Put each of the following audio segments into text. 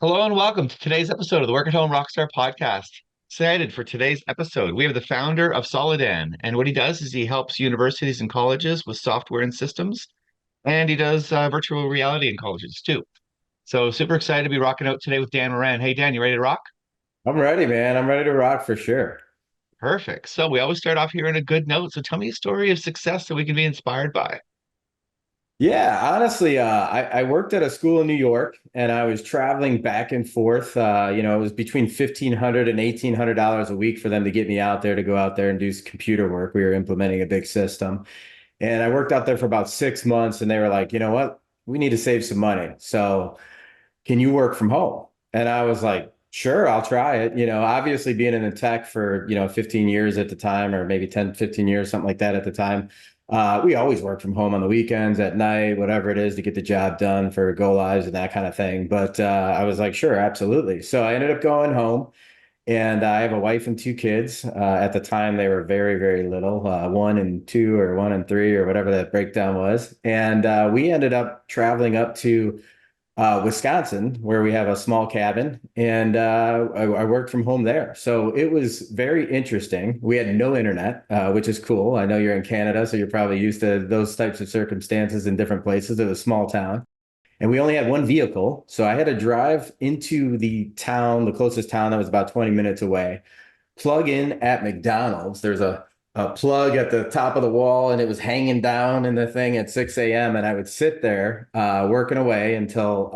Hello and welcome to today's episode of the Work at Home Rockstar podcast. Excited for today's episode. We have the founder of Solidan, and what he does is he helps universities and colleges with software and systems, and he does virtual reality in colleges too. So super excited to be rocking out today with Dan Moran. Hey Dan, you ready to rock? I'm ready, man. I'm ready to rock for sure. Perfect. So we always start off here in a good note. So tell me a story of success that we can be inspired by. Yeah, honestly, I worked at a school in New York and I was traveling back and forth. It was between $1,500 and $1,800 a week for them to get me out there to go out there and do some computer work. We were implementing a big system. And I worked out there for about 6 months and they were like, you know what? We need to save some money. So can you work from home? And I was like, sure, I'll try it. Obviously being in the tech for, 15 years at the time, or maybe 10, 15 years, something like that at the time. We always work from home on the weekends, at night, whatever it is to get the job done for go lives and that kind of thing. But I was like, sure, absolutely. So I ended up going home and I have a wife and two kids. At the time, they were very, very little, 1 and 2 or 1 and 3 or whatever that breakdown was. And we ended up traveling up to Wisconsin, where we have a small cabin, and I worked from home there. So it was very interesting. We had no internet, which is cool. I know you're in Canada, so you're probably used to those types of circumstances in different places. It was a small town, and we only had one vehicle. So I had to drive into the town, the closest town that was about 20 minutes away, plug in at McDonald's. There's a plug at the top of the wall and it was hanging down in the thing at 6 a.m. And I would sit there working away until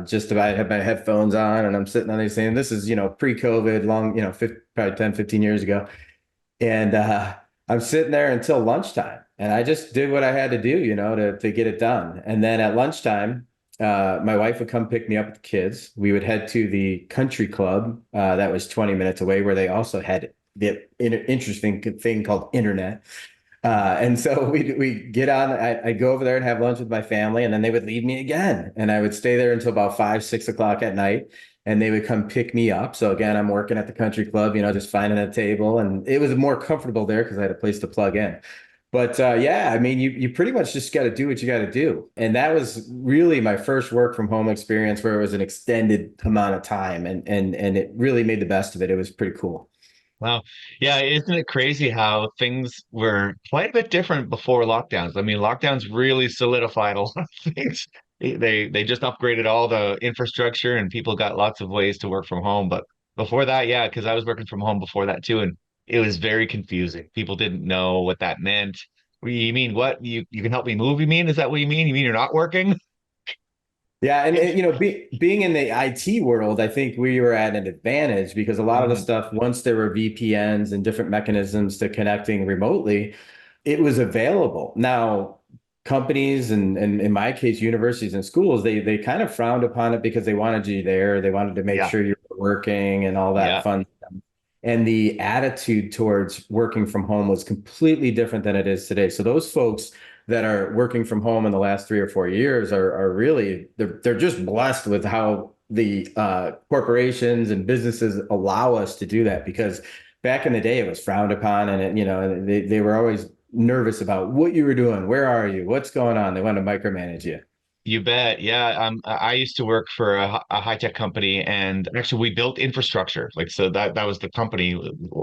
just about I had my headphones on and I'm sitting on these things. This is, pre-COVID, long, probably 10, 15 years ago. And I'm sitting there until lunchtime. And I just did what I had to do, to get it done. And then at lunchtime, my wife would come pick me up with the kids. We would head to the country club that was 20 minutes away, where they also had the interesting thing called internet. And so we get on. I'd go over there and have lunch with my family, and then they would leave me again, and I would stay there until about 5, 6 o'clock at night. And they would come pick me up. So again, I'm working at the country club, just finding a table, and it was more comfortable there because I had a place to plug in. But yeah, I mean, you pretty much just got to do what you got to do. And that was really my first work from home experience where it was an extended amount of time and it really made the best of it. It was pretty cool. Wow. Yeah, isn't it crazy how things were quite a bit different before lockdowns? I mean, lockdowns really solidified a lot of things. They just upgraded all the infrastructure and people got lots of ways to work from home. But before that, yeah, because I was working from home before that too, and it was very confusing. People didn't know what that meant. You mean what? You can help me move, you mean? Is that what you mean? You mean you're not working? Yeah, and being in the IT world, I think we were at an advantage because a lot of the Mhm. stuff, once there were VPNs and different mechanisms to connecting remotely, it was available. Now, companies and in my case, universities and schools, they kind of frowned upon it because they wanted you there. They wanted to make Yeah, sure you were working and all that yeah. fun stuff. And the attitude towards working from home was completely different than it is today. So those folks that are working from home in the last 3 or 4 years are really they're just blessed with how the corporations and businesses allow us to do that because back in the day it was frowned upon and they were always nervous about what you were doing, where are you, what's going on. They wanted to micromanage you. You bet. Yeah. I used to work for a high tech company and actually we built infrastructure. Like, so that was the company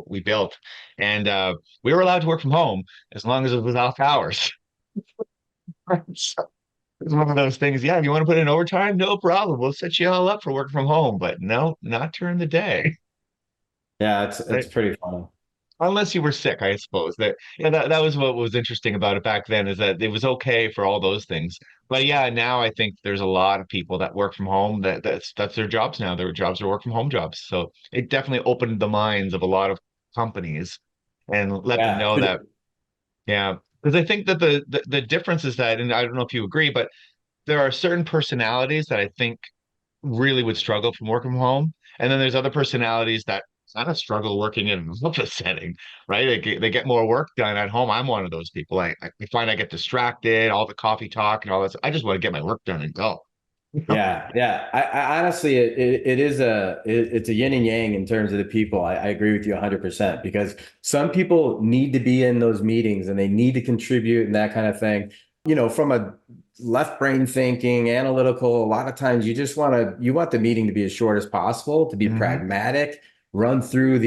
we built. And we were allowed to work from home as long as it was off hours. So it's one of those things. Yeah. If you want to put in overtime, no problem. We'll set you all up for working from home, but no, not during the day. Yeah, it's pretty funny. Unless you were sick, I suppose. That was what was interesting about it back then is that it was okay for all those things. But yeah, now I think there's a lot of people that work from home that's their jobs now. Their jobs are work from home jobs. So it definitely opened the minds of a lot of companies and let them Yeah. know that, yeah. Because I think that the difference is that, and I don't know if you agree, but there are certain personalities that I think really would struggle from working from home. And then there's other personalities that kind of struggle working in an office setting, right? They get more work done at home. I'm one of those people. I find I get distracted, all the coffee talk and all this. I just want to get my work done and go. Yeah, yeah. I honestly, it is it's a yin and yang in terms of the people. I agree with you 100% because some people need to be in those meetings and they need to contribute and that kind of thing. From a left brain thinking, analytical, a lot of times you want the meeting to be as short as possible, to be Hmm. pragmatic, run through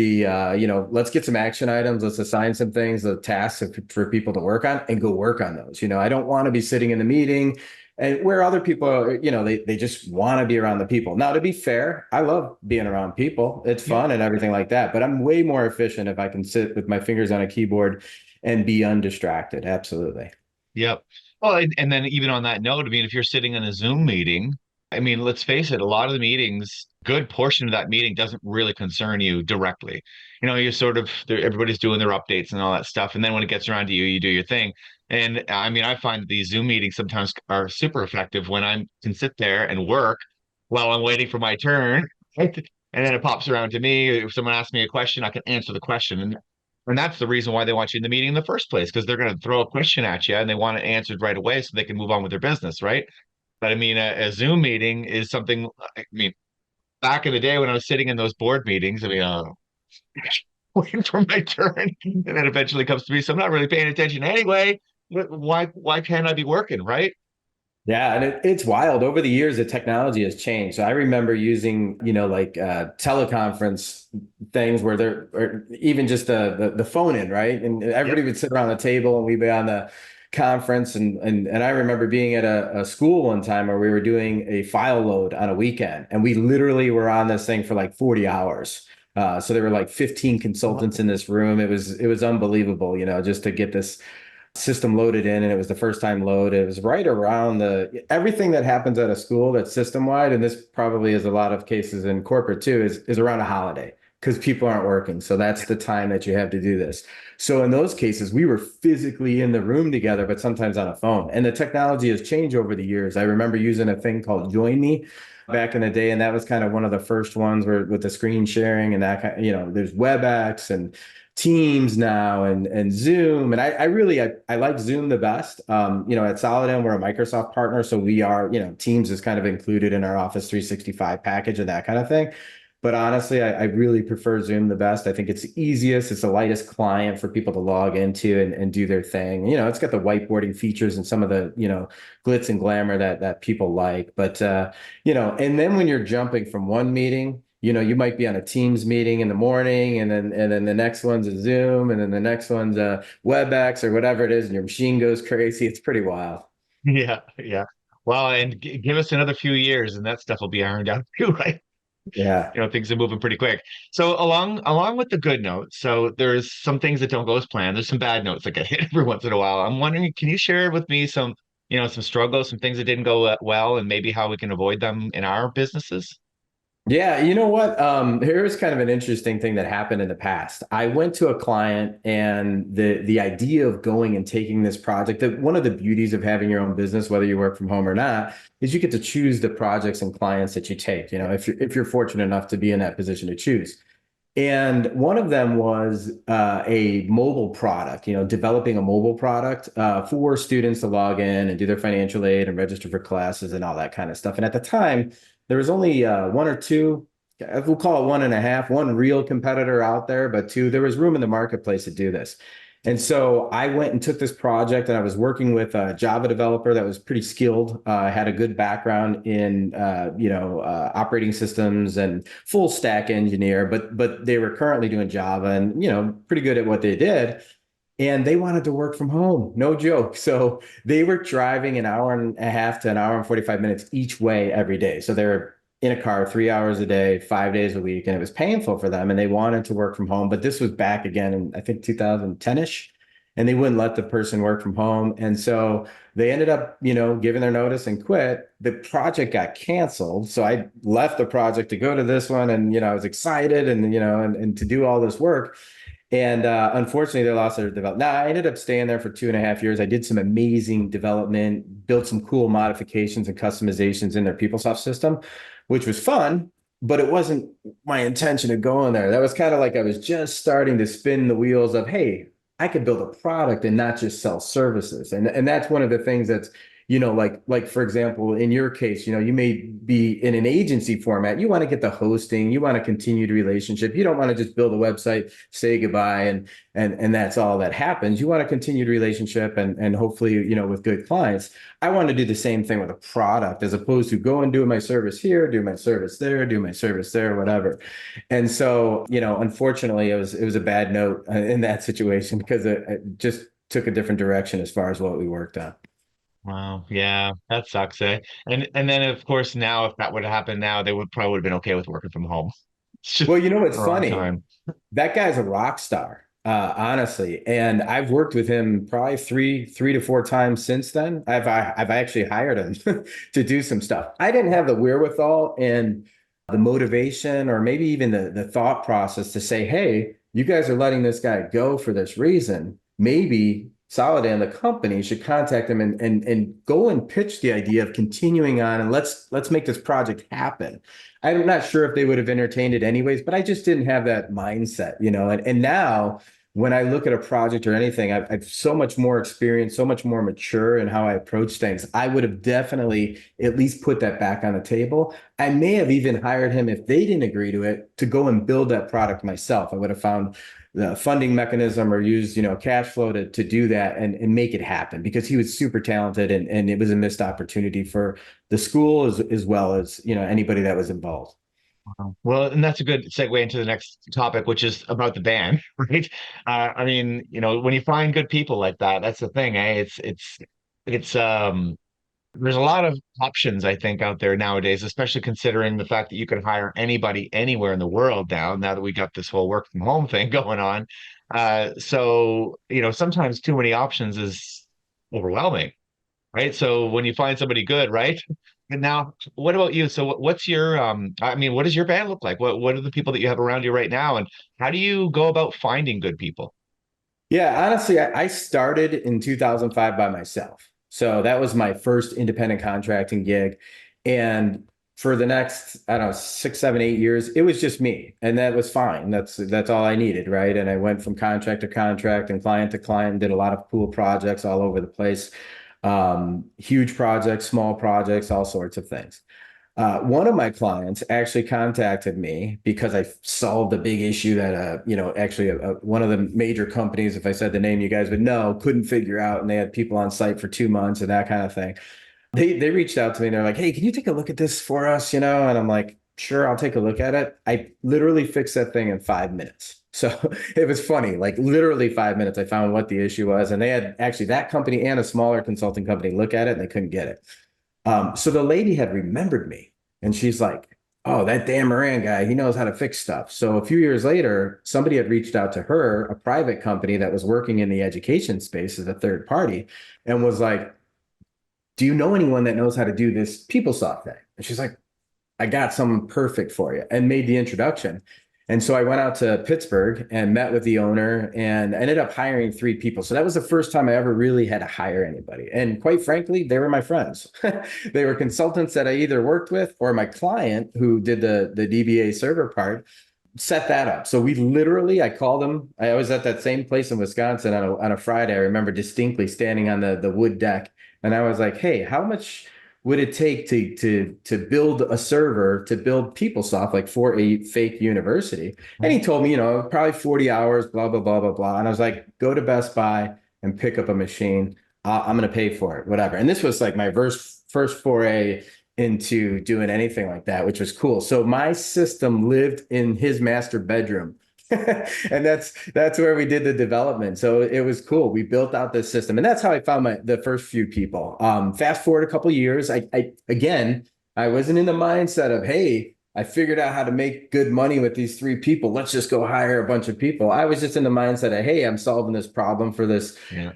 let's get some action items, let's assign some things, the tasks for people to work on and go work on those. I don't want to be sitting in the meeting and where other people are, they just want to be around the people. Now, to be fair, I love being around people. It's Yeah. fun and everything like that, but I'm way more efficient if I can sit with my fingers on a keyboard and be undistracted. Absolutely. Yep. Well, and then even on that note, I mean, if you're sitting in a Zoom meeting, I mean, let's face it, a lot of the meetings, good portion of that meeting doesn't really concern you directly. You sort of, everybody's doing their updates and all that stuff. And then when it gets around to you, you do your thing. And I mean, I find that these Zoom meetings sometimes are super effective when I can sit there and work while I'm waiting for my turn. And then it pops around to me. If someone asks me a question, I can answer the question. And that's the reason why they want you in the meeting in the first place, because they're going to throw a question at you and they want it answered right away so they can move on with their business, right? But I mean, a Zoom meeting is something, I mean, back in the day when I was sitting in those board meetings, I mean, waiting for my turn, and then eventually comes to me. So I'm not really paying attention anyway. Why can't I be working, right? Yeah, and it's wild. Over the years, the technology has changed. So I remember using, teleconference things where or even just the phone in, right? And Yep. everybody would sit around the table and we'd be on the conference. And I remember being at a school one time where we were doing a file load on a weekend, and we literally were on this thing for like 40 hours. So there were like 15 consultants in this room. It was unbelievable, just to get this system loaded in, and it was the first time load. It was right around the everything that happens at a school that's system wide, and this probably is a lot of cases in corporate too, is around a holiday because people aren't working. So that's the time that you have to do this. So in those cases, we were physically in the room together, but sometimes on a phone. And the technology has changed over the years. I remember using a thing called Join Me back in the day, and that was kind of one of the first ones where with the screen sharing and that kind, there's WebEx and Teams now and Zoom. And I like Zoom the best. At Solidan, we're a Microsoft partner. So we are, Teams is kind of included in our Office 365 package and that kind of thing. But honestly, I really prefer Zoom the best. I think it's the easiest, it's the lightest client for people to log into and do their thing. It's got the whiteboarding features and some of the, glitz and glamour that people like. But and then when you're jumping from one meeting, you might be on a Teams meeting in the morning, and then the next one's a Zoom, and then the next one's a WebEx or whatever it is, and your machine goes crazy. It's pretty wild. Yeah, yeah. Well, and give us another few years, and that stuff will be ironed out too, right? Yeah. Things are moving pretty quick. So along with the good notes, so there's some things that don't go as planned. There's some bad notes that get hit every once in a while. I'm wondering, can you share with me some struggles, some things that didn't go well, and maybe how we can avoid them in our businesses? Yeah, you know what? Here's kind of an interesting thing that happened in the past. I went to a client, and the idea of going and taking this project, that one of the beauties of having your own business, whether you work from home or not, is you get to choose the projects and clients that you take, if you're fortunate enough to be in that position to choose. And one of them was a mobile product, developing a mobile product for students to log in and do their financial aid and register for classes and all that kind of stuff. And at the time, there was only one or two, we'll call it one and a half, one real competitor out there, but two, there was room in the marketplace to do this. And so I went and took this project, and I was working with a Java developer that was pretty skilled, had a good background in operating systems and full stack engineer, but they were currently doing Java and pretty good at what they did. And they wanted to work from home, no joke. So they were driving an hour and a half to an hour and 45 minutes each way every day. So they were in a car 3 hours a day, 5 days a week, and it was painful for them. And they wanted to work from home, but this was back again in, I think, 2010-ish, and they wouldn't let the person work from home. And so they ended up, giving their notice and quit. The project got canceled. So I left the project to go to this one, and I was excited and to do all this work. And unfortunately, they lost their development. Now, I ended up staying there for 2.5 years. I did some amazing development, built some cool modifications and customizations in their PeopleSoft system, which was fun, but it wasn't my intention of going there. That was kind of like I was just starting to spin the wheels of, hey, I could build a product and not just sell services. And that's one of the things that's like for example, in your case, you may be in an agency format. You want to get the hosting, you want to continue the relationship. You don't want to just build a website, say goodbye, and that's all that happens. You want to continue the relationship and hopefully, with good clients. I want to do the same thing with a product as opposed to go and do my service here, do my service there, do my service there, whatever. And so, unfortunately, it was a bad note in that situation because it just took a different direction as far as what we worked on. Wow. Yeah, that sucks, eh? And then of course now if that would have happened now, they would have been okay with working from home. It's Well, just what's the wrong funny? time. That guy's a rock star, honestly. And I've worked with him probably three to four times since then. I've actually hired him to do some stuff. I didn't have the wherewithal and the motivation, or maybe even the thought process to say, hey, you guys are letting this guy go for this reason. Maybe Solidan, the company, should contact him and go and pitch the idea of continuing on and let's make this project happen. I'm not sure if they would have entertained it anyways, but I just didn't have that mindset, and now when I look at a project or anything, I've so much more experience, so much more mature in how I approach things. I would have definitely at least put that back on the table. I may have even hired him if they didn't agree to it to go and build that product myself. I would have found the funding mechanism or used, cash flow to do that and make it happen because he was super talented and it was a missed opportunity for the school as well as, anybody that was involved. Well, and that's a good segue into the next topic, which is about the band, right? I mean, when you find good people like that, that's the thing, eh? It's there's a lot of options, I think, out there nowadays, especially considering the fact that you can hire anybody anywhere in the world now that we got this whole work from home thing going on. So, sometimes too many options is overwhelming, right? So when you find somebody good, right? And now, what about you? So what's your I mean, what does your band look like? What are the people that you have around you right now? And how do you go about finding good people? Yeah, honestly, I started in 2005 by myself. So that was my first independent contracting gig. And for the next, I don't know, 6, 7, 8 years, it was just me. And that was fine. That's all I needed, right? And I went from contract to contract and client to client and did a lot of cool projects all over the place. Huge projects, small projects, all sorts of things. One of my clients actually contacted me because I solved a big issue that, actually one of the major companies, if I said the name, you guys would know, couldn't figure out, and they had people on site for 2 months and that kind of thing. They reached out to me and they're like, "Hey, can you take a look at this for us?" And I'm like, "Sure, I'll take a look at it." I literally fixed that thing in 5 minutes. So it was funny, like literally 5 minutes. I found what the issue was, and they had actually that company and a smaller consulting company look at it, and they couldn't get it. So the lady had remembered me and she's like, "Oh, that Dan Moran guy, he knows how to fix stuff." So a few years later, somebody had reached out to her, a private company that was working in the education space as a third party, and was like, "Do you know anyone that knows how to do this PeopleSoft thing?" And she's like, "I got someone perfect for you," and made the introduction. And so I went out to Pittsburgh and met with the owner and ended up hiring 3 people. So that was the first time I ever really had to hire anybody. And quite frankly, they were my friends. They were consultants that I either worked with or my client who did the DBA server part set that up. So I called them. I was at that same place in Wisconsin on a Friday. I remember distinctly standing on the wood deck. And I was like, "Hey, how much would it take to build a server to build PeopleSoft like for a fake university?" And he told me, probably 40 hours, blah, blah, blah, blah, blah. And I was like, "Go to Best Buy and pick up a machine. I'm going to pay for it, whatever." And this was like my first foray into doing anything like that, which was cool. So my system lived in his master bedroom. And that's where we did the development. So it was cool. We built out this system, and that's how I found the first few people. Fast forward a couple of years, I wasn't in the mindset of, "Hey, I figured out how to make good money with these 3 people. Let's just go hire a bunch of people." I was just in the mindset of, "Hey, I'm solving this problem for this, Yeah.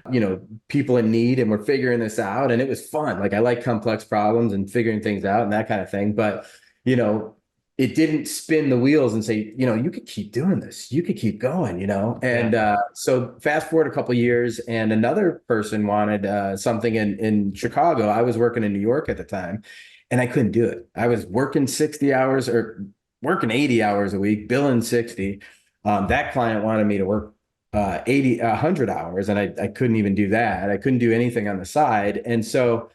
people in need, and we're figuring this out." And it was fun. Like I like complex problems and figuring things out and that kind of thing. But, you know, it didn't spin the wheels and say, "You could keep doing this. You could keep going. Yeah. And so fast forward a couple of years, and another person wanted something in Chicago. I was working in New York at the time, and I couldn't do it. I was working 60 hours or working 80 hours a week, billing 60. That client wanted me to work 100 hours, and I couldn't even do that. I couldn't do anything on the side. And so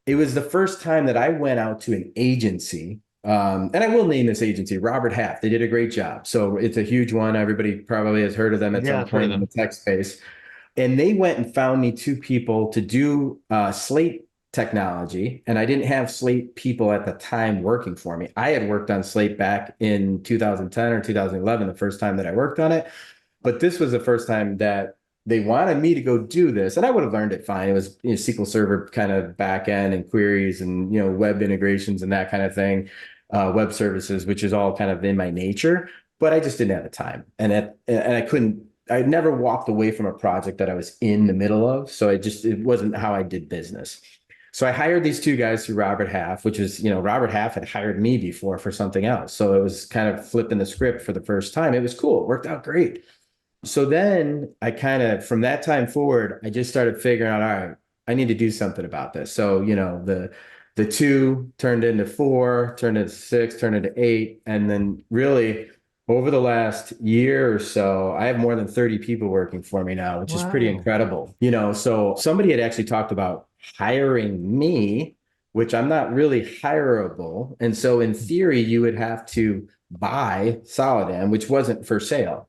it was the first time that I went out to an agency. And I will name this agency, Robert Half. They did a great job. So it's a huge one. Everybody probably has heard of them at Yeah, some I've heard of point in the them. tech space. And they went and found me two people to do Slate technology. And I didn't have Slate people at the time working for me. I had worked on Slate back in 2010 or 2011, the first time that I worked on it. But this was the first time that they wanted me to go do this. And I would have learned it fine. It was, SQL Server kind of back end and queries and, web integrations and that kind of thing, web services, which is all kind of in my nature. But I just didn't have the time. And I couldn't, I never walked away from a project that I was in the middle of. So it wasn't how I did business. So I hired these two guys through Robert Half, which is, Robert Half had hired me before for something else. So it was kind of flipping the script for the first time. It was cool. It worked out great. So then I kind of, from that time forward, I just started figuring out, all right, I need to do something about this. So, the two turned into four, turned into six, turned into eight. And then really over the last year or so, I have more than 30 people working for me now, which is pretty Wow. incredible. So somebody had actually talked about hiring me, which I'm not really hireable. And so in theory, you would have to buy Solidan, which wasn't for sale.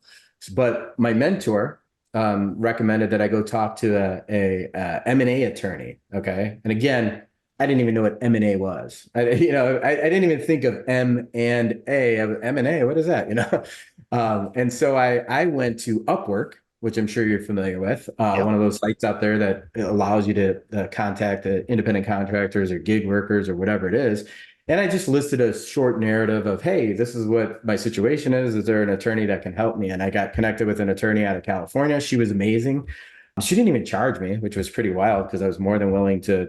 But my mentor recommended that I go talk to a M&A attorney. Okay. And again, I didn't even know what M&A was. I didn't even think of M&A. M&A, what is that? And so I went to Upwork, which I'm sure you're familiar with, Yep. one of those sites out there that allows you to contact independent contractors or gig workers or whatever it is. And I just listed a short narrative of, hey, this is what my situation is. Is there an attorney that can help me? And I got connected with an attorney out of California. She was amazing. She didn't even charge me, which was pretty wild because I was more than willing to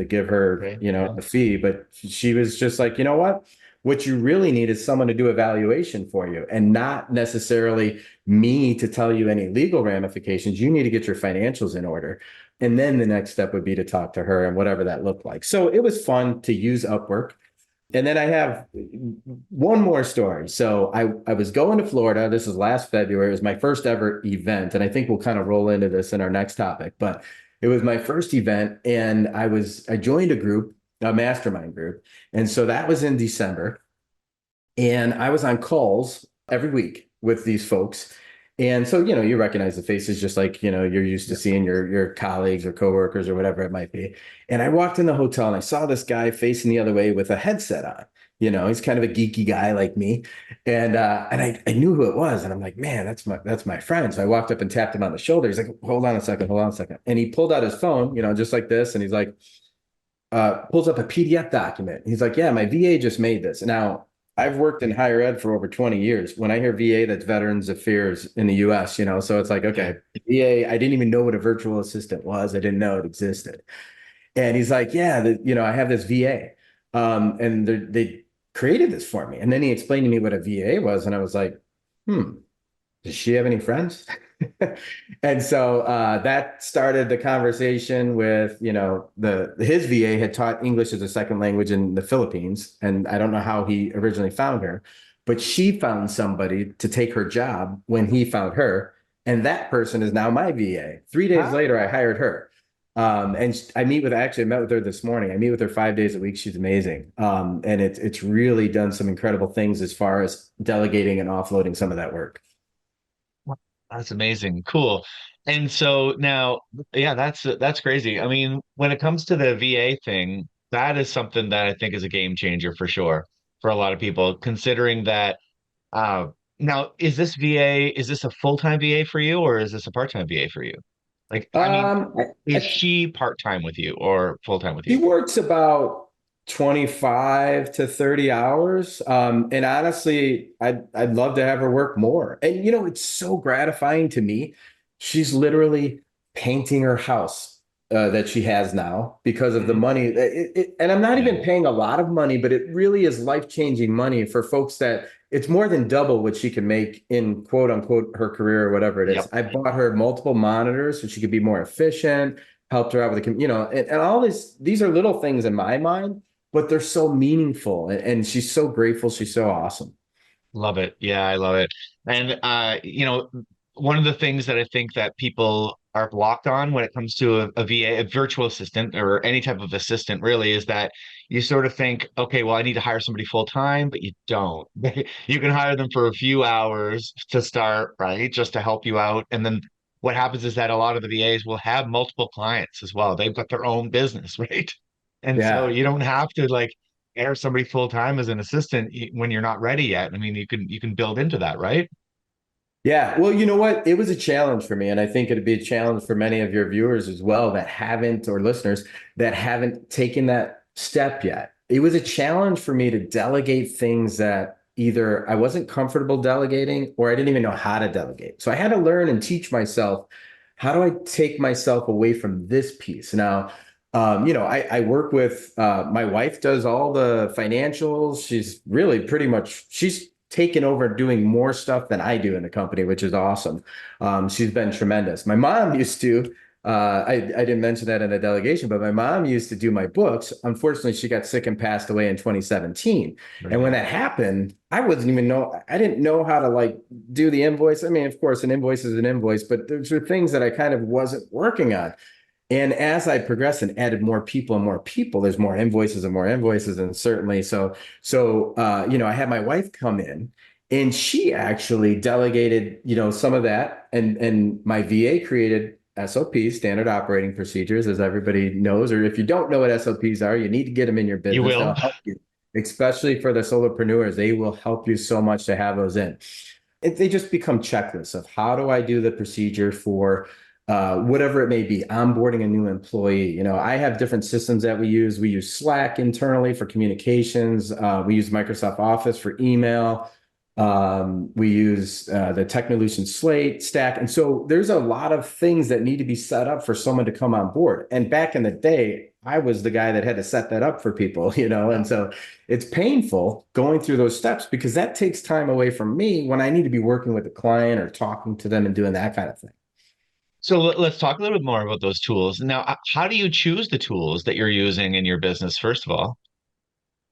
give her, Okay. Yeah. a fee. But she was just like, you know what? What you really need is someone to do evaluation for you and not necessarily me to tell you any legal ramifications. You need to get your financials in order. And then the next step would be to talk to her and whatever that looked like. So it was fun to use Upwork. And then I have one more story. So I was going to Florida. This was last February. It was my first ever event. And I think we'll kind of roll into this in our next topic. But it was my first event. And I joined a group, a mastermind group. And so that was in December. And I was on calls every week with these folks. And so, you recognize the faces just like, you're used to Yep. seeing your colleagues or coworkers or whatever it might be. And I walked in the hotel and I saw this guy facing the other way with a headset on. He's kind of a geeky guy like me. And I knew who it was. And I'm like, man, that's my friend. So I walked up and tapped him on the shoulder. He's like, hold on a second, hold on a second. And he pulled out his phone, just like this. And he's like, pulls up a PDF document. He's like, yeah, my VA just made this. Now, I've worked in higher ed for over 20 years. When I hear VA, that's Veterans Affairs in the US, so it's like, Yeah. okay, VA, I didn't even know what a virtual assistant was. I didn't know it existed. And he's like, yeah, I have this VA. And they created this for me. And then he explained to me what a VA was. And I was like, does she have any friends? And so that started the conversation with, his VA had taught English as a second language in the Philippines. And I don't know how he originally found her, but she found somebody to take her job when he found her. And that person is now my VA. 3 days Ah, later, I hired her. And I met with her this morning. I meet with her 5 days a week. She's amazing. And it's really done some incredible things as far as delegating and offloading some of that work. that's amazing. Cool. And so now, yeah, that's crazy. I mean, when it comes to the VA thing, that is something that I think is a game changer for sure for a lot of people, considering that uh now is this VA, is this a full-time VA for you or is this a part-time VA for you? Like, I mean, is I she part-time with you or full-time with He you? works about 25 to 30 hours. And honestly, I'd love to have her work more. And it's so gratifying to me. She's literally painting her house that she has now because of the Mhm. money. And I'm not even Yeah. paying a lot of money, but it really is life-changing money for folks that it's more than double what she can make in quote unquote her career or whatever it is. Yep. I bought her multiple monitors so she could be more efficient, helped her out with and all these are little things in my mind, but they're so meaningful. And she's so grateful. She's so awesome. Love it. Yeah, I love it. And one of the things that I think that people are blocked on when it comes to a VA, a virtual assistant, or any type of assistant, really, is that you sort of think, okay, well, I need to hire somebody full time, but you don't. You can hire them for a few hours to start, right? Just to help you out. And then what happens is that a lot of the VAs will have multiple clients as well. They've got their own business, right? And so Yeah. you don't have to like hire somebody full time as an assistant when you're not ready yet. I mean, you can build into that, right? Yeah. Well, you know what? It was a challenge for me. And I think it'd be a challenge for many of your viewers as well that haven't, or listeners that haven't taken that step yet. It was a challenge for me to delegate things that either I wasn't comfortable delegating or I didn't even know how to delegate. So I had to learn and teach myself, how do I take myself away from this piece? Now, I work with my wife does all the financials. She's really pretty much she's taken over doing more stuff than I do in the company, which is awesome. She's been tremendous. My mom used to. I didn't mention that in the delegation, but my mom used to do my books. Unfortunately, she got sick and passed away in 2017. And when Right. that happened, I wasn't even know. I didn't know how to like do the invoice. I mean, of course, an invoice is an invoice, but those were things that I kind of wasn't working on. And as I progressed and added more people and more people, there's more invoices and more invoices. And certainly I had my wife come in and she actually delegated, some of that. And my VA created SOPs, standard operating procedures, as everybody knows. Or if you don't know what SOPs are, you need to get them in your You business. will. They'll help you, especially for the solopreneurs. They will help you so much to have those in. They just become checklists of how do I do the procedure for whatever it may be, onboarding a new employee. I have different systems that we use. We use Slack internally for communications. We use Microsoft Office for email. We use the Technolution Slate stack. And so there's a lot of things that need to be set up for someone to come on board. And back in the day, I was the guy that had to set that up for people, and so it's painful going through those steps because that takes time away from me when I need to be working with a client or talking to them and doing that kind of thing. So let's talk a little bit more about those tools. Now, how do you choose the tools that you're using in your business, first of all?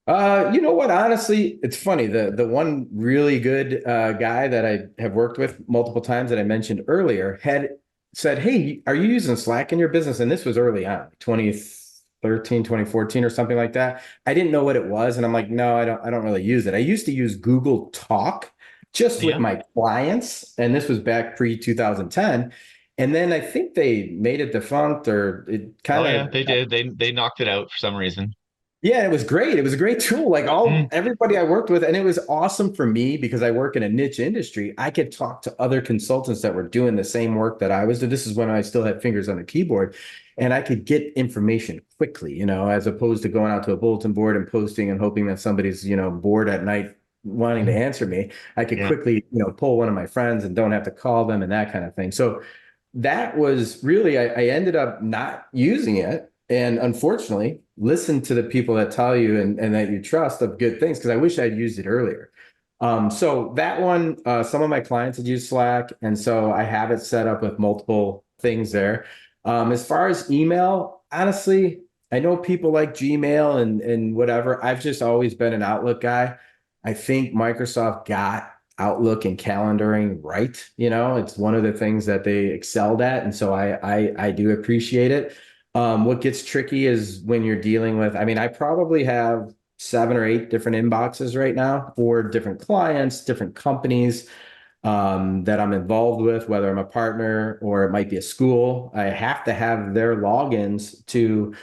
You know what? Honestly, it's funny. The one really good guy that I have worked with multiple times that I mentioned earlier had said, "Hey, are you using Slack in your business?" And this was early on, 2013, 2014, or something like that. I didn't know what it was, and I'm like, "No, I don't really use it." I used to use Google Talk just with Yeah. my clients, and this was back pre 2010. And then I think they made it defunct, or it Oh kind yeah, of they did. They knocked it out for some reason. yeah, it was great. It was a great tool. Like Mm, everybody I worked with, and it was awesome for me because I work in a niche industry. I could talk to other consultants that were doing the same work that I was doing. This is when I still had fingers on the keyboard, and I could get information quickly, as opposed to going out to a bulletin board and posting and hoping that somebody's, bored at night wanting to mm, answer me. I could yeah. quickly, pull one of my friends and don't have to call them and that kind of thing. So that was really, I ended up not using it. And unfortunately, listen to the people that tell you and that you trust of good things, because I wish I'd used it earlier. So that one, some of my clients had used Slack. And so I have it set up with multiple things there. As far as email, honestly, I know people like Gmail and whatever. I've just always been an Outlook guy. I think Microsoft got Outlook and calendaring right. It's one of the things that they excelled at. And so I do appreciate it. What gets tricky is when you're dealing with, I mean, I probably have 7 or 8 different inboxes right now for different clients, different companies that I'm involved with, whether I'm a partner or it might be a school. I have to have their logins to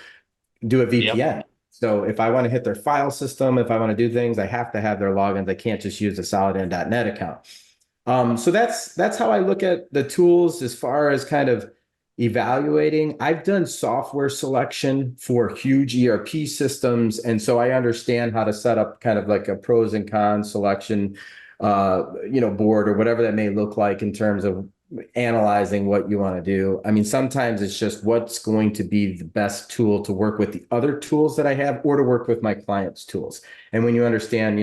do a Yep. VPN. So if I want to hit their file system, if I want to do things, I have to have their logins. I can't just use the Solidan.net account. So that's how I look at the tools as far as kind of evaluating. I've done software selection for huge ERP systems, and so I understand how to set up kind of like a pros and cons selection, board or whatever that may look like in terms of analyzing what you want to do. I mean, sometimes it's just what's going to be the best tool to work with the other tools that I have or to work with my clients' tools. And when you understand,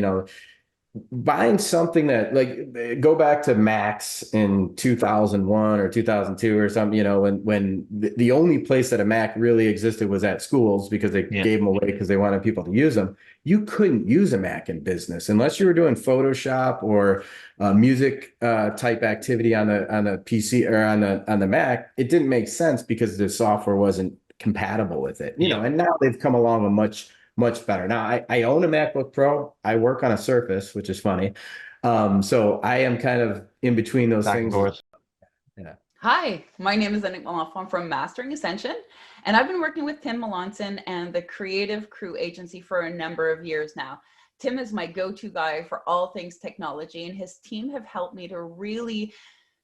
buying something that like go back to Macs in 2001 or 2002 or something, when the only place that a Mac really existed was at schools because they Yeah. gave them away because they wanted people to use them. You couldn't use a Mac in business unless you were doing Photoshop or music type activity on the PC or on the Mac. It didn't make sense because the software wasn't compatible with it, Yeah. and now they've come along a much better. Now I own a MacBook Pro. I work on a Surface, which is funny. So I am kind of in between those Back and things. forth. Yeah. Hi, my name is Enigma Lafon from Mastering Ascension, and I've been working with Tim Melanson and the Creative Crew Agency for a number of years now. Tim is my go-to guy for all things technology, and his team have helped me to really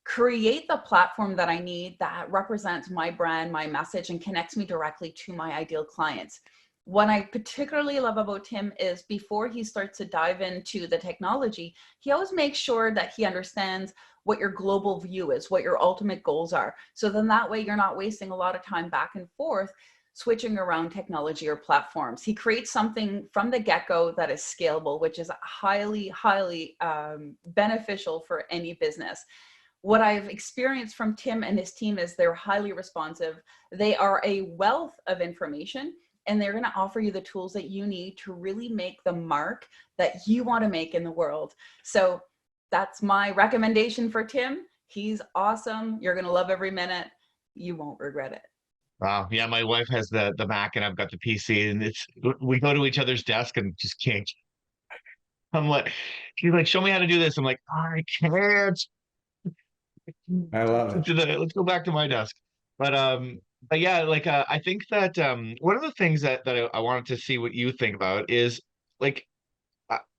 create the platform that I need that represents my brand, my message, and connects me directly to my ideal clients. What I particularly love about Tim is before he starts to dive into the technology, he always makes sure that he understands what your global view is, what your ultimate goals are. So then that way you're not wasting a lot of time back and forth switching around technology or platforms. He creates something from the get-go that is scalable, which is highly beneficial for any business. What I've experienced from Tim and his team is they're highly responsive. They are a wealth of information, and they're going to offer you the tools that you need to really make the mark that you want to make in the world. So that's my recommendation for Tim. He's awesome. You're going to love every minute. You won't regret it. Wow. Yeah, my wife has the Mac and I've got the PC, and it's we go to each other's desk and just can't. I'm like, she's like, show me how to do this. I'm like, I can't. I love it. Let's go back to my desk. But yeah, like I think that one of the things that I wanted to see what you think about is like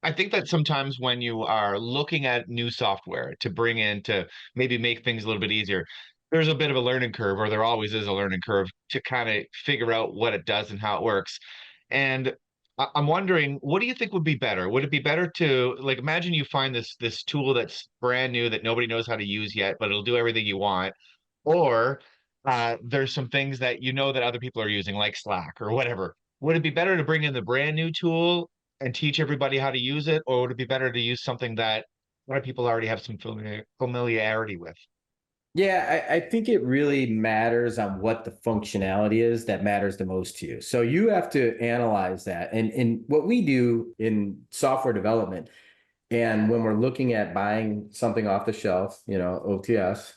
I think that sometimes when you are looking at new software to bring in to maybe make things a little bit easier, there's a bit of a learning curve, or there always is a learning curve to kind of figure out what it does and how it works. And I'm wondering, what do you think would be better? Would it be better to like imagine you find this tool that's brand new that nobody knows how to use yet, but it'll do everything you want, or there's some things that you know that other people are using, like Slack or whatever. Would it be better to bring in the brand new tool and teach everybody how to use it, or would it be better to use something that a lot of people already have some familiarity with? Yeah, I think it really matters on what the functionality is that matters the most to you. So you have to analyze that. And what we do in software development, and when we're looking at buying something off the shelf, OTS,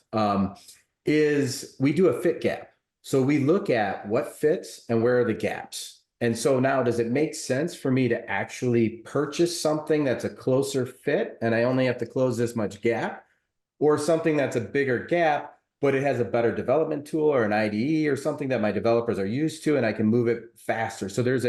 is we do a fit gap. So we look at what fits and where are the gaps. And so now, does it make sense for me to actually purchase something that's a closer fit and I only have to close this much gap, or something that's a bigger gap, but it has a better development tool or an IDE or something that my developers are used to and I can move it faster? So there's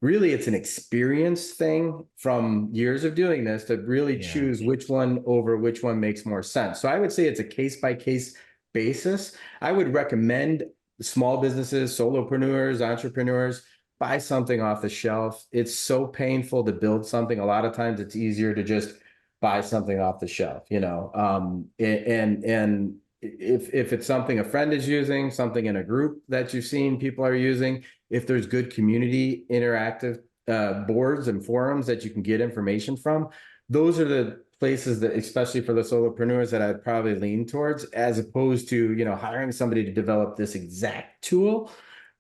really, it's an experience thing from years of doing this to really Yeah. choose which one over which one makes more sense. So I would say it's a case by case basis. I would recommend small businesses, solopreneurs, entrepreneurs, buy something off the shelf. It's so painful to build something. A lot of times it's easier to just buy something off the shelf, and if it's something a friend is using, something in a group that you've seen people are using, if there's good community interactive boards and forums that you can get information from, those are the places that, especially for the solopreneurs, that I'd probably lean towards, as opposed to, hiring somebody to develop this exact tool.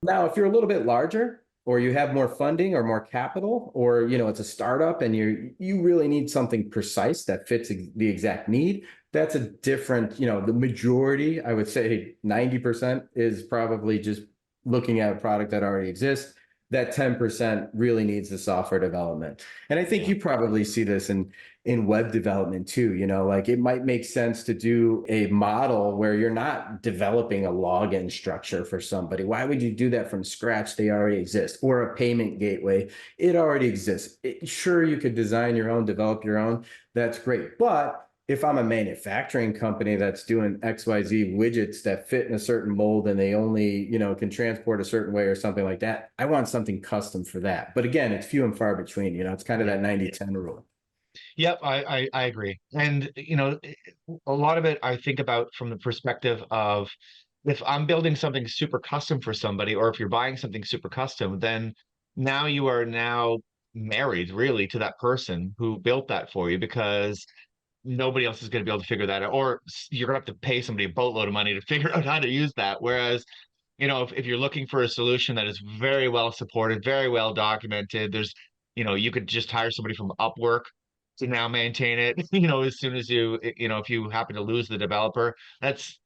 Now, if you're a little bit larger or you have more funding or more capital, or, it's a startup and you really need something precise that fits the exact need, that's a different, the majority, I would say 90% is probably just looking at a product that already exists. That 10% really needs the software development. And I think Yeah. you probably see this in web development too, like it might make sense to do a model where you're not developing a login structure for somebody. Why would you do that from scratch? They already exist. Or a payment gateway, it already exists. Sure, you could design your own, develop your own. That's great. But if I'm a manufacturing company that's doing XYZ widgets that fit in a certain mold and they only, can transport a certain way or something like that, I want something custom for that. But again, it's few and far between, it's kind of Yeah. that 90-10 rule. Yep, I agree. And a lot of it I think about from the perspective of if I'm building something super custom for somebody, or if you're buying something super custom, then now you are now married really to that person who built that for you, because nobody else is going to be able to figure that out, or you're going to have to pay somebody a boatload of money to figure out how to use that. Whereas, if you're looking for a solution that is very well supported, very well documented, you could just hire somebody from Upwork to now maintain it. As soon as if you happen to lose the developer,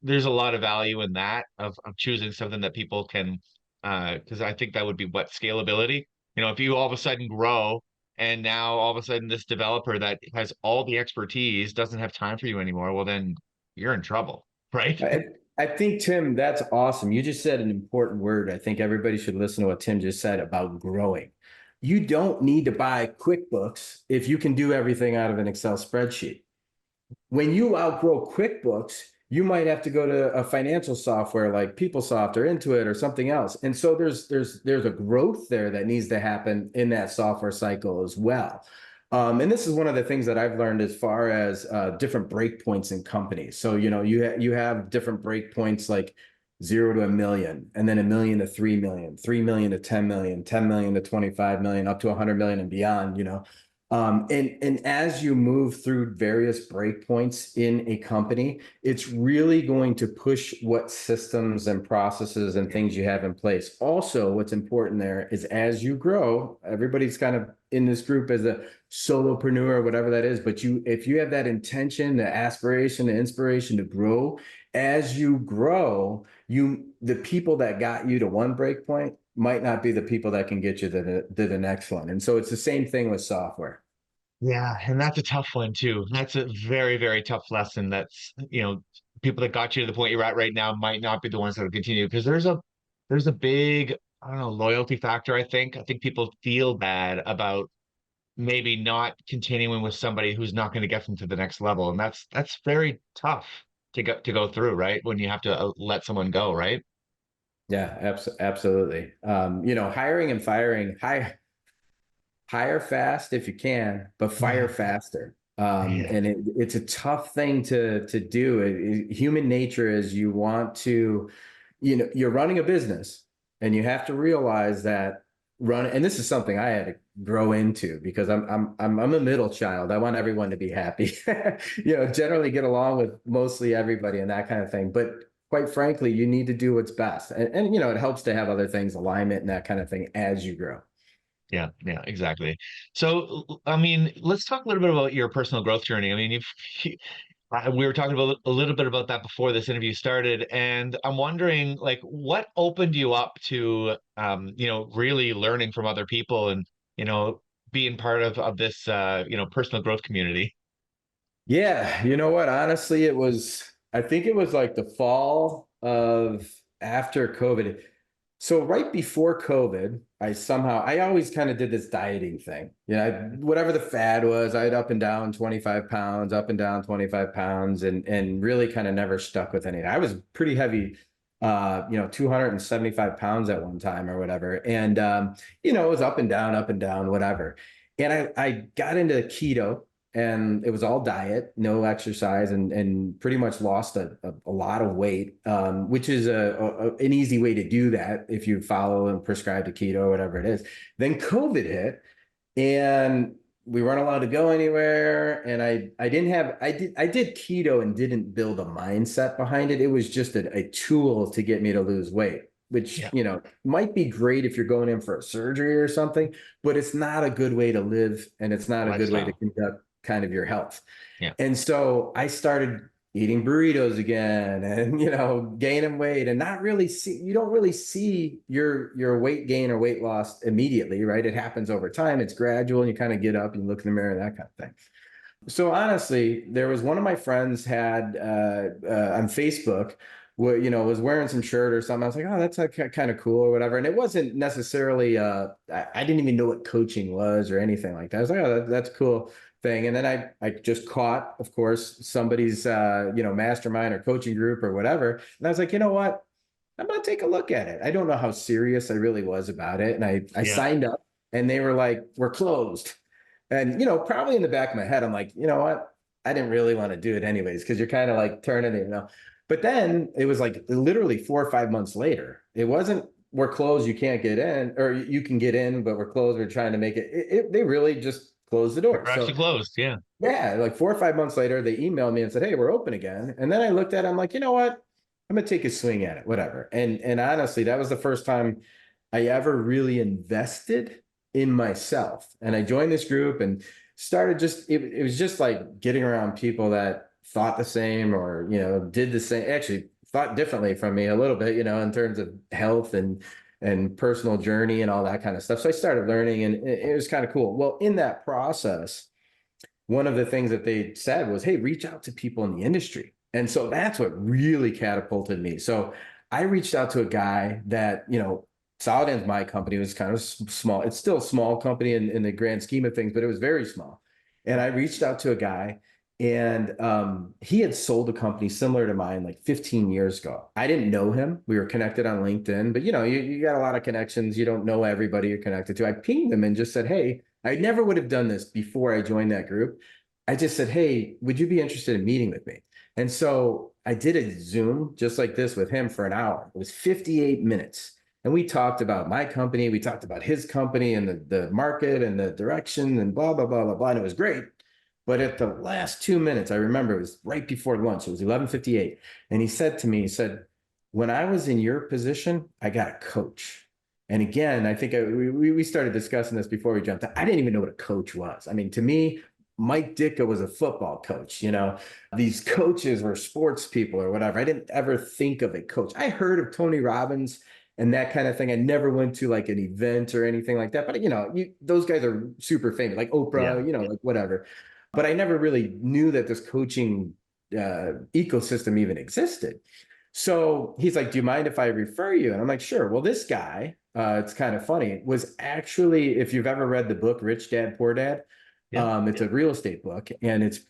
there's a lot of value in that, of choosing something that people can, because I think that would be what scalability. If you all of a sudden grow, and now all of a sudden this developer that has all the expertise doesn't have time for you anymore, well, then you're in trouble, right? I, I think, Tim, that's awesome. You just said an important word. I think everybody should listen to what Tim just said about growing. You don't need to buy QuickBooks if you can do everything out of an Excel spreadsheet. When you outgrow QuickBooks, you might have to go to a financial software like PeopleSoft or Intuit or something else. And so there's a growth there that needs to happen in that software cycle as well. And this is one of the things that I've learned as far as different breakpoints in companies. So, you have different breakpoints like 0 to 1 million, and then 1 million to 3 million, 3 million to 10 million, 10 million to 25 million, up to 100 million and beyond, and as you move through various breakpoints in a company, it's really going to push what systems and processes and things you have in place. Also, what's important there is as you grow, everybody's kind of in this group as a solopreneur, whatever that is, but if you have that intention, the aspiration, the inspiration to grow, as you grow, the people that got you to one breakpoint might not be the people that can get you to the next one. And so it's the same thing with software. Yeah, and that's a tough one too. That's a very, very tough lesson. People that got you to the point you're at right now might not be the ones that will continue, because there's a big, I don't know, loyalty factor, I think. I think people feel bad about maybe not continuing with somebody who's not going to get them to the next level. And that's very tough to go through, right? When you have to let someone go, right? Yeah, absolutely. Hiring and firing, hire fast if you can, but fire Yeah. faster. Yeah. And it's a tough thing to do. Human nature is you want to, you're running a business, and you have to realize that and this is something I had to grow into, because I'm a middle child. I want everyone to be happy, generally get along with mostly everybody and that kind of thing. But quite frankly, you need to do what's best. And it helps to have other things, alignment and that kind of thing as you grow. Yeah, yeah, exactly. So, I mean, let's talk a little bit about your personal growth journey. I mean, we were talking about a little bit about that before this interview started, and I'm wondering, like, what opened you up to, really learning from other people, and you know, being part of this, personal growth community. Yeah, you know what? Honestly, I think it was like the fall of after COVID. So right before COVID, I always kind of did this dieting thing. Whatever the fad was, I'd up and down 25 pounds, up and down 25 pounds, and really kind of never stuck with anything. I was pretty heavy, 275 pounds at one time or whatever. And, it was up and down, whatever. And I got into keto, and it was all diet, no exercise, and pretty much lost a lot of weight, which is an easy way to do that if you follow and prescribe to keto or whatever it is. Then COVID hit, and we weren't allowed to go anywhere. And I did keto and didn't build a mindset behind it. It was just a tool to get me to lose weight, which, Yeah. might be great if you're going in for a surgery or something, but it's not a good way to live, and it's not a good way to Lifestyle. conduct kind of your health. Yeah. And so I started eating burritos again, and gaining weight, and you don't really see your weight gain or weight loss immediately, right? It happens over time. It's gradual, and you kind of get up and look in the mirror, that kind of thing. So honestly, there was one of my friends had on Facebook, was wearing some shirt or something. I was like, oh, that's kind of cool or whatever. And it wasn't necessarily, I didn't even know what coaching was or anything like that. I was like, oh, that's cool thing. And then I just caught, of course, somebody's, mastermind or coaching group or whatever. And I was like, you know what? I'm going to take a look at it. I don't know how serious I really was about it. And I Yeah. signed up, and they were like, we're closed. And, probably in the back of my head, I'm like, you know what? I didn't really want to do it anyways, because you're kind of like turning it, But then it was like literally 4 or 5 months later. It wasn't, we're closed, you can't get in, or you can get in, but we're closed. We're trying to make it. They really just closed the door. We're actually So closed. Yeah. yeah, like 4 or 5 months later, they emailed me and said, "Hey, we're open again." And then I looked at it, I'm like, you know what? I'm gonna take a swing at it, whatever. And honestly, that was the first time I ever really invested in myself. And I joined this group and started just it was just like getting around people that thought the same or did the same, actually thought differently from me a little bit, in terms of health and personal journey and all that kind of stuff. So I started learning and it was kind of cool. Well, in that process, one of the things that they said was, hey, reach out to people in the industry. And so that's what really catapulted me. So I reached out to a guy that, Solidan's my company. It was kind of small. It's still a small company in the grand scheme of things, but it was very small. And I reached out to a guy and he had sold a company similar to mine like 15 years ago. I didn't know him. We were connected on LinkedIn, but you got a lot of connections. You don't know everybody you're connected to. I pinged him and just said, hey, I never would have done this before I joined that group. I just said, hey, would you be interested in meeting with me? And so I did a Zoom just like this with him for an hour. It was 58 minutes. And we talked about my company. We talked about his company and the market and the direction and blah, blah, blah, blah, blah. And it was great. But at the last 2 minutes, I remember it was right before lunch. It was 11:58. And he said to me, he said, when I was in your position, I got a coach. And again, I think we started discussing this before we jumped. I didn't even know what a coach was. I mean, to me, Mike Ditka was a football coach. These coaches were sports people or whatever. I didn't ever think of a coach. I heard of Tony Robbins and that kind of thing. I never went to like an event or anything like that. But those guys are super famous, like Oprah, like whatever. But I never really knew that this coaching ecosystem even existed. So he's like, do you mind if I refer you? And I'm like, sure. Well, this guy, it's kind of funny, was actually, if you've ever read the book, Rich Dad, Poor Dad, it's a real estate book and it's,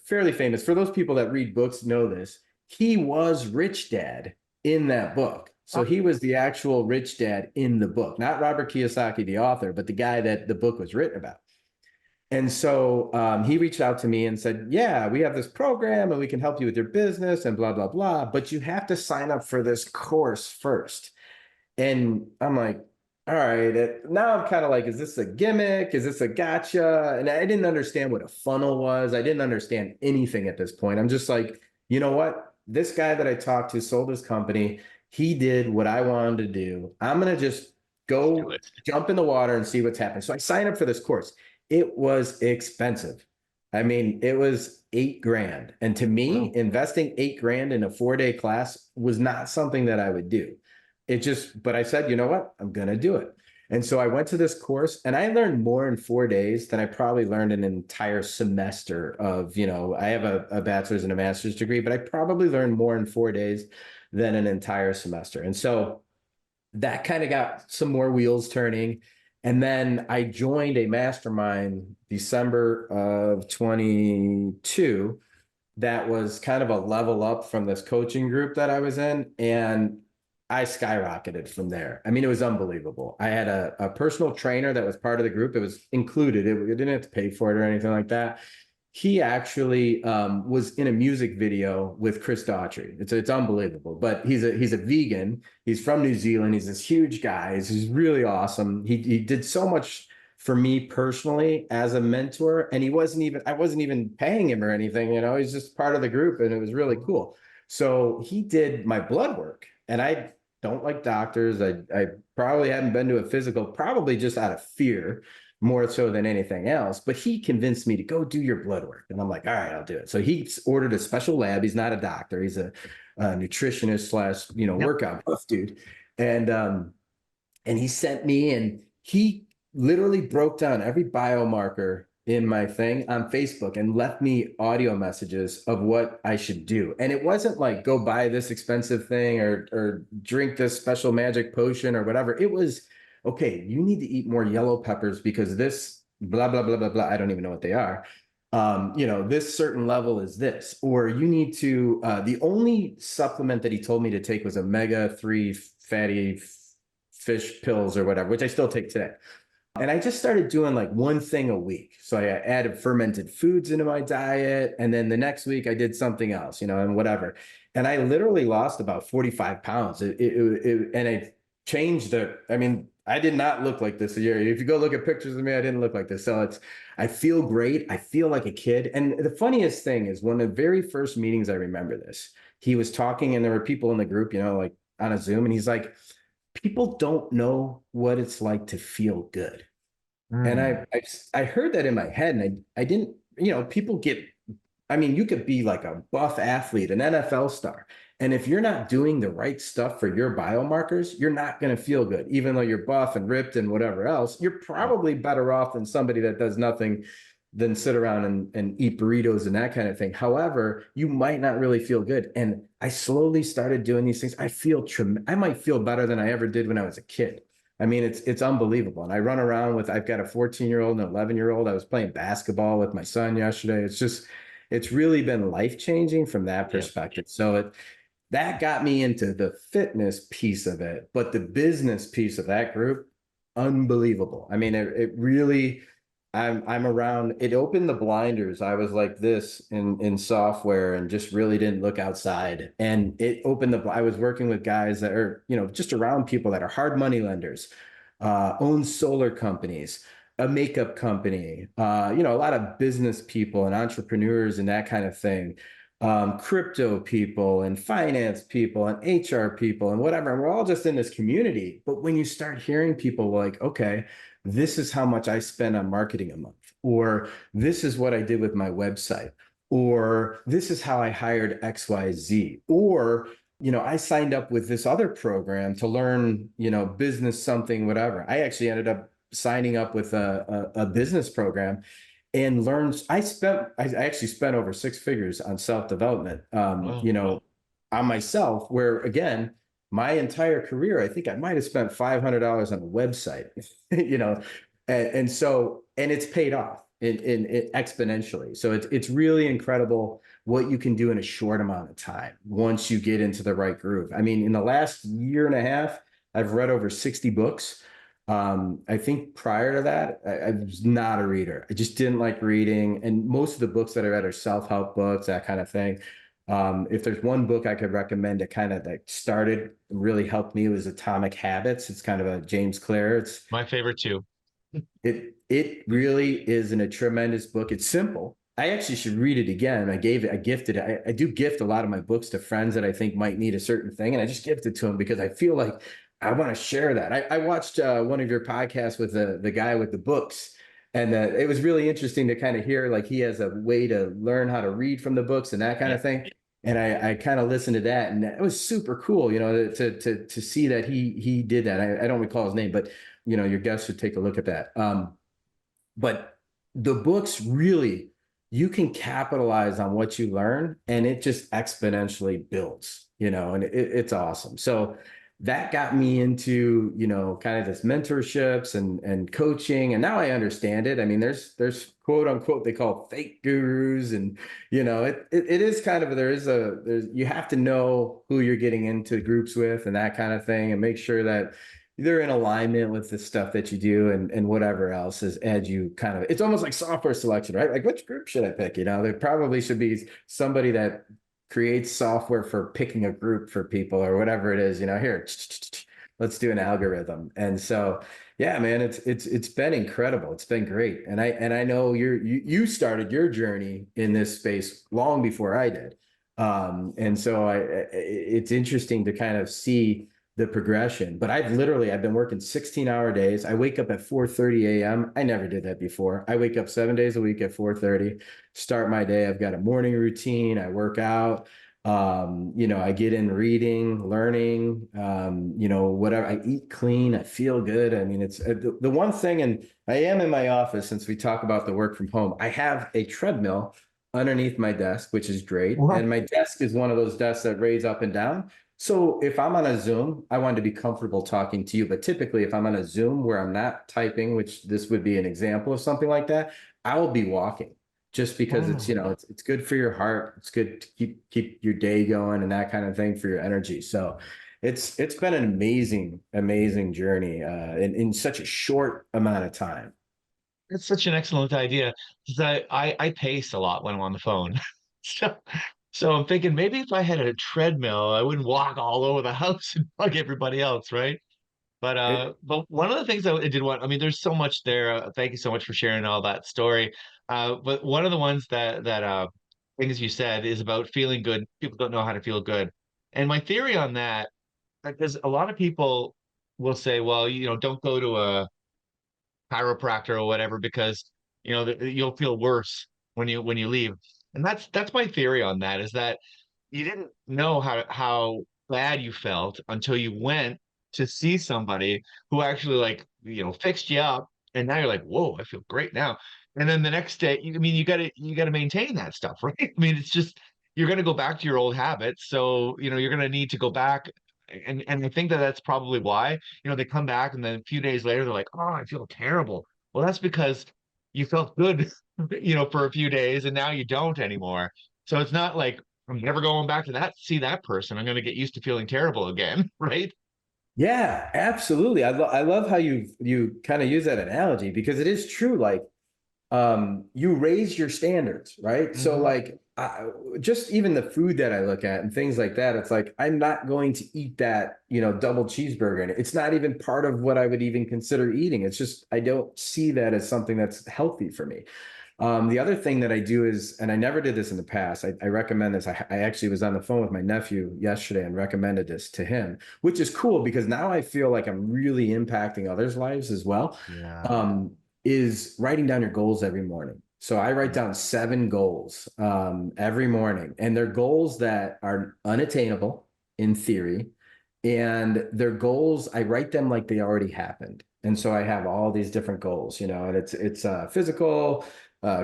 fairly famous. For those people that read books know this, he was Rich Dad in that book. So he was the actual rich dad in the book, not Robert Kiyosaki, the author, but the guy that the book was written about. And so he reached out to me and said, yeah, we have this program and we can help you with your business and blah, blah, blah. But you have to sign up for this course first. And I'm like, all right, now I'm kind of like, is this a gimmick? Is this a gotcha? And I didn't understand what a funnel was. I didn't understand anything at this point. I'm just like, you know what? This guy that I talked to sold his company. He did what I wanted to do. I'm going to just go jump in the water and see what's happening. So I signed up for this course. It was expensive. I mean, it was $8,000. And to me, investing $8,000 in a 4-day class was not something that I would do. But I said, you know what? I'm going to do it. And so I went to this course and I learned more in 4 days than I probably learned in an entire semester of, I have a bachelor's and a master's degree, but I probably learned more in 4 days than an entire semester. And so that kind of got some more wheels turning. And then I joined a mastermind December of 22 that was kind of a level up from this coaching group that I was in. And I skyrocketed from there. I mean, it was unbelievable. I had a personal trainer that was part of the group. It was included. It didn't have to pay for it or anything like that. He actually was in a music video with Chris Daughtry. It's unbelievable. But he's a vegan. He's from New Zealand. He's this huge guy. He's really awesome. He did so much for me personally as a mentor, and I wasn't even paying him or anything. He's just part of the group, and it was really cool. So he did my blood work, and I don't like doctors. I probably hadn't been to a physical, probably just out of fear, more so than anything else. But he convinced me to go do your blood work. And I'm like, all right, I'll do it. So he ordered a special lab. He's not a doctor. He's a nutritionist slash, workout buff dude. And he sent me, and he literally broke down every biomarker in my thing on Facebook and left me audio messages of what I should do. And it wasn't like, go buy this expensive thing or drink this special magic potion or whatever. It was, okay, you need to eat more yellow peppers because this blah, blah, blah, blah, blah. I don't even know what they are. This certain level is this, or you need to, the only supplement that he told me to take was omega-3 fatty fish pills or whatever, which I still take today. And I just started doing like one thing a week. So I added fermented foods into my diet. And then the next week I did something else, and whatever. And I literally lost about 45 pounds. And I changed I mean, I did not look like this a year. If you go look at pictures of me, I didn't look like this. So I feel great. I feel like a kid. And the funniest thing is one of the very first meetings, I remember this, he was talking and there were people in the group, like on a Zoom, and he's like, people don't know what it's like to feel good. And Mm. I heard that in my head, and I didn't, people get, I mean, you could be like a buff athlete, an NFL star. And if you're not doing the right stuff for your biomarkers, you're not going to feel good. Even though you're buff and ripped and whatever else, you're probably better off than somebody that does nothing than sit around and eat burritos and that kind of thing. However, you might not really feel good. And I slowly started doing these things. I might feel better than I ever did when I was a kid. I mean, it's unbelievable. And I run around I've got a 14-year-old and an 11-year-old. I was playing basketball with my son yesterday. It's really been life-changing from that Yeah. perspective. So that got me into the fitness piece of it, but the business piece of that group, unbelievable. I mean, it really, I'm around, it opened the blinders. I was like this in software and just really didn't look outside. And it opened I was working with guys that are, just around people that are hard money lenders, own solar companies, a makeup company, a lot of business people and entrepreneurs and that kind of thing, crypto people and finance people and HR people and whatever. And we're all just in this community. But when you start hearing people like, okay, this is how much I spend on marketing a month, or this is what I did with my website, or this is how I hired XYZ, or I signed up with this other program to learn, business something, whatever. I actually ended up signing up with a business program and learned. I actually spent over 6 figures on self-development, Oh, on myself, where again, my entire career, I think I might have spent $500 on a website, and it's paid off in exponentially. So it's really incredible what you can do in a short amount of time once you get into the right groove. I mean, in the last year and a half, I've read over 60 books. I think prior to that, I was not a reader. I just didn't like reading. And most of the books that I read are self-help books, that kind of thing. If there's one book I could recommend that kind of like started really helped me, was Atomic Habits. It's kind of a James Clear. my favorite too. It really is a tremendous book. It's simple. I actually should read it again. I gifted it. I do gift a lot of my books to friends that I think might need a certain thing, and I just gift it to them because I feel like I want to share that. I watched one of your podcasts with the guy with the books, and it was really interesting to kind of hear like he has a way to learn how to read from the books and that kind Yeah. of thing. And I kind of listened to that, and it was super cool, to see that he did that. I don't recall his name, but your guests should take a look at that. But the books really, you can capitalize on what you learn and it just exponentially builds, and it's awesome. So that got me into, kind of this mentorships and coaching. And now I understand it. I mean, there's quote unquote, they call fake gurus. And, it is kind of, you have to know who you're getting into groups with and that kind of thing, and make sure that they're in alignment with the stuff that you do and whatever else is as you kind of, it's almost like software selection, right? Like which group should I pick? There probably should be somebody that creates software for picking a group for people or whatever it is, here, let's do an algorithm. And so, yeah, man, it's been incredible. It's been great. And I know you started your journey in this space long before I did. And so it's interesting to kind of see the progression. But I've been working 16-hour days. I wake up at 4:30 a.m. I never did that before. I wake up 7 days a week at 4:30, start my day. I've got a morning routine. I work out. I get in reading, learning, whatever. I eat clean. I feel good. I mean, it's the one thing, and I am in my office since we talk about the work from home. I have a treadmill underneath my desk, which is great. Wow. And my desk is one of those desks that raise up and down. So if I'm on a Zoom, I want to be comfortable talking to you. But typically, if I'm on a Zoom where I'm not typing, which this would be an example of something like that, I will be walking just because it's, Wow. it's good for your heart. It's good to keep your day going and that kind of thing for your energy. So it's been an amazing journey in such a short amount of time. That's such an excellent idea because I pace a lot when I'm on the phone. So, so I'm thinking maybe if I had a treadmill, I wouldn't walk all over the house and bug everybody else, right? But one of the things I did want, I mean, there's so much there. Thank you so much for sharing all that story. But one of the ones that things you said is about feeling good. People don't know how to feel good. And my theory on that, because a lot of people will say, well, don't go to a chiropractor or whatever because you'll feel worse when you leave. And that's my theory on that is that you didn't know how bad you felt until you went to see somebody who actually like fixed you up, and now you're like, whoa, I feel great now. And then the next day, I mean, you gotta maintain that stuff, right? I mean, it's just you're gonna go back to your old habits, so you're gonna need to go back. And I think that that's probably why they come back, and then a few days later they're like, oh, I feel terrible. Well, that's because you felt good for a few days, and now you don't anymore. So it's not like I'm never going back to see that person. I'm going to get used to feeling terrible again, right? Yeah, absolutely. I love how you kind of use that analogy because it is true. Like, you raise your standards, right? So Hmm. like, just even the food that I look at and things like that, it's like I'm not going to eat that, double cheeseburger, and it's not even part of what I would even consider eating. It's just I don't see that as something that's healthy for me. The other thing that I do is, and I never did this in the past, I recommend this. I actually was on the phone with my nephew yesterday and recommended this to him, which is cool because now I feel like I'm really impacting others' lives as well. Yeah. Is writing down your goals every morning. So I write Yeah. down 7 goals every morning, and they're goals that are unattainable in theory. And they're goals, I write them like they already happened. And so I have all these different goals, and it's physical,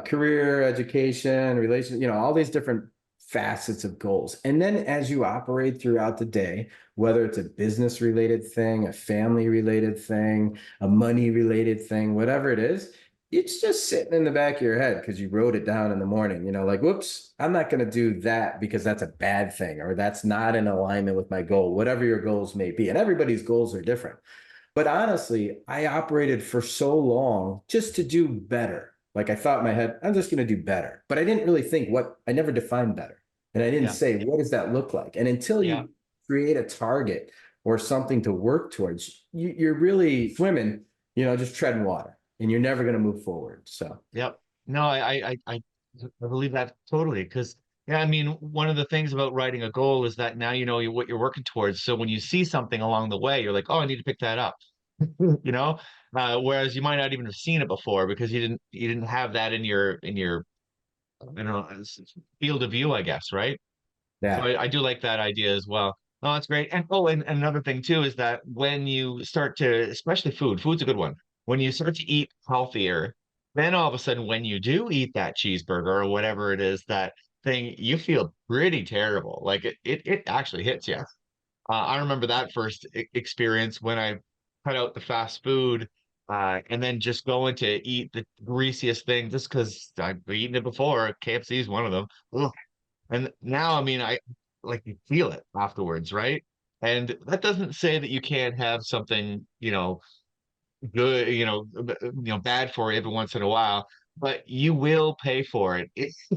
career, education, relation, all these different facets of goals. And then as you operate throughout the day, whether it's a business related thing, a family related thing, a money related thing, whatever it is, it's just sitting in the back of your head because you wrote it down in the morning, like, whoops, I'm not going to do that because that's a bad thing or that's not in alignment with my goal, whatever your goals may be. And everybody's goals are different. But honestly, I operated for so long just to do better. Like I thought in my head, I'm just going to do better. But I didn't really think I never defined better. And I didn't Yeah. say, what does that look like? And until Yeah. you create a target or something to work towards, you're really swimming, just treading water and you're never going to move forward. So, Yep. No, I believe that totally. Because yeah, I mean, one of the things about writing a goal is that now you know what you're working towards. So when you see something along the way, you're like, oh, I need to pick that up. You know, whereas you might not even have seen it before because you didn't have that in your I don't know field of view, I guess, right? So yeah. I do like that idea as well. No, that's great. And another thing too is that when you start to, especially food's a good one. When you start to eat healthier, then all of a sudden, when you do eat that cheeseburger or whatever it is, that thing, you feel pretty terrible. Like it actually hits you. I remember that first experience when I cut out the fast food, and then just going to eat the greasiest thing just because I've eaten it before. KFC is one of them. Ugh. And now, I mean, I like you feel it afterwards, right? And that doesn't say that you can't have something, good, bad for you every once in a while, but you will pay for it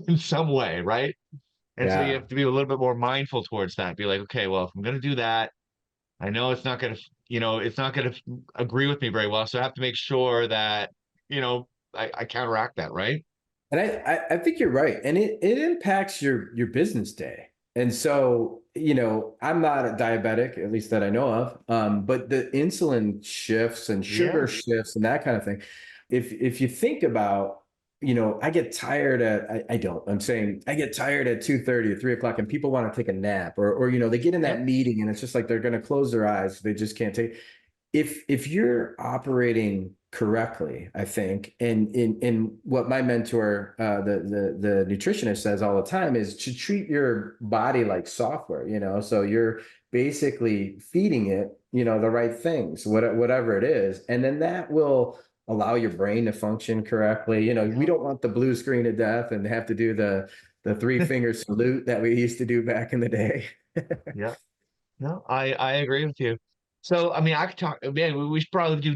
in some way, right? And so you Yeah. have to be a little bit more mindful towards that. Be like, okay, well, if I'm going to do that, I know it's not going to agree with me very well. So I have to make sure that, I counteract that, right? And I think you're right. And it impacts your business day. And so, I'm not a diabetic, at least that I know of. But the insulin shifts and sugar Yeah. shifts and that kind of thing. If you think about, I get tired I don't, I'm saying I get tired at 2:30 or 3 o'clock and people want to take a nap or, they get in that Yep. meeting and it's just like they're going to close their eyes. They just can't take if you're operating correctly, I think, and in what my mentor, the nutritionist says all the time is to treat your body like software, so you're basically feeding it, the right things, whatever it is, and then that will allow your brain to function correctly. We Yep. don't want the blue screen of death and have to do the three finger salute that we used to do back in the day. Yep. No, I agree with you. So, I mean, I could talk, man, we should probably do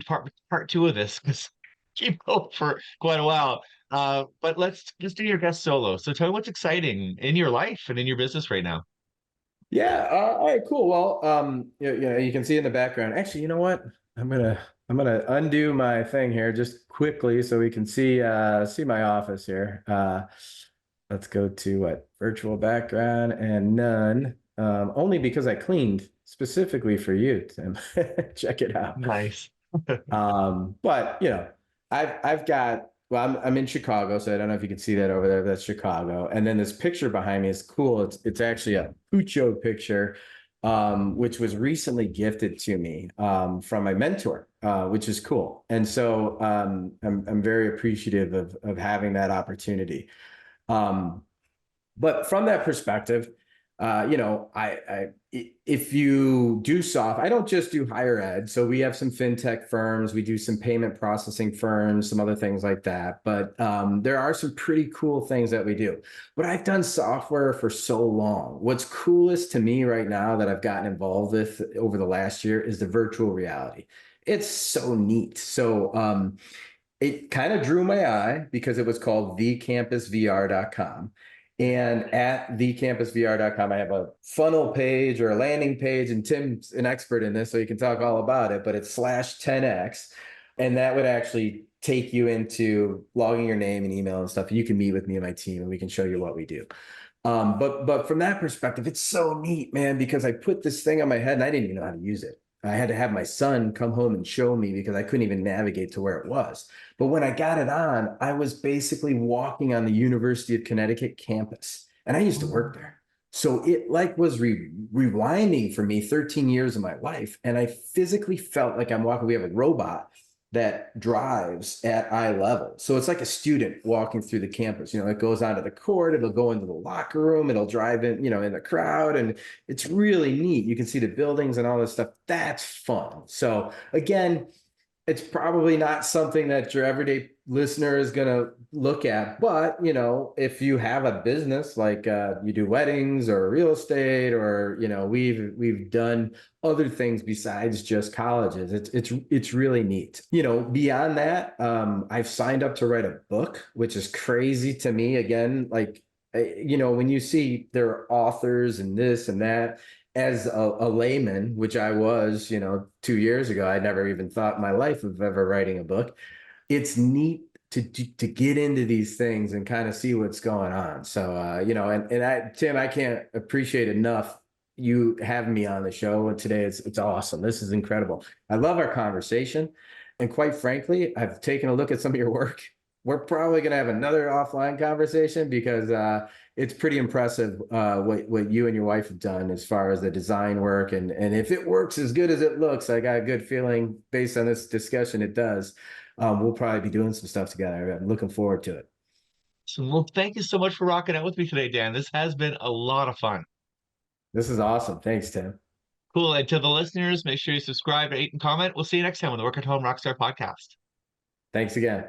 part two of this because keep going for quite a while. But let's just do your guest solo. So tell me what's exciting in your life and in your business right now. Yeah. All right. Cool. Well, you can see in the background. Actually, you know what? I'm gonna undo my thing here just quickly so we can see my office here. Let's go to what virtual background and none. Only because I cleaned specifically for you, Tim. Check it out. Nice. But I've got well, I'm in Chicago, so I don't know if you can see that over there. But that's Chicago, and then this picture behind me is cool. It's actually a Pucho picture, which was recently gifted to me from my mentor, which is cool. And so I'm very appreciative of having that opportunity. Um, but from that perspective, if you do I don't just do higher ed. So we have some fintech firms, we do some payment processing firms, some other things like that. But there are some pretty cool things that we do. But I've done software for so long. What's coolest to me right now that I've gotten involved with over the last year is the virtual reality. It's so neat. So it kind of drew my eye because it was called thecampusvr.com. And at thecampusvr.com, I have a funnel page or a landing page, and Tim's an expert in this, so he can talk all about it, but it's /10x. And that would actually take you into logging your name and email and stuff. You can meet with me and my team, and we can show you what we do. But from that perspective, it's so neat, man, because I put this thing on my head and I didn't even know how to use it. I had to have my son come home and show me because I couldn't even navigate to where it was. But when I got it on, I was basically walking on the University of Connecticut campus, and I used to work there. So it like was rewinding for me 13 years of my life. And I physically felt like I'm walking. We have a robot that drives at eye level. So it's like a student walking through the campus. It goes onto the court, it'll go into the locker room, it'll drive in, in the crowd. And it's really neat. You can see the buildings and all this stuff. That's fun. So again, it's probably not something that your everyday listener is going to look at. But, if you have a business like you do weddings or real estate, or, we've done other things besides just colleges. It's really neat. Beyond that, I've signed up to write a book, which is crazy to me. Again, like, when you see there are authors and this and that, as a layman, which I was, 2 years ago, I never even thought in my life of ever writing a book. It's neat to get into these things and kind of see what's going on. So, Tim, I can't appreciate enough you having me on the show. And today it's awesome. This is incredible. I love our conversation. And quite frankly, I've taken a look at some of your work. We're probably going to have another offline conversation because it's pretty impressive what you and your wife have done as far as the design work. And if it works as good as it looks, I got a good feeling based on this discussion it does. We'll probably be doing some stuff together. I'm looking forward to it. So, well, thank you so much for rocking out with me today, Dan. This has been a lot of fun. This is awesome. Thanks, Tim. Cool. And to the listeners, make sure you subscribe, rate, and comment. We'll see you next time on the Work at Home Rockstar podcast. Thanks again.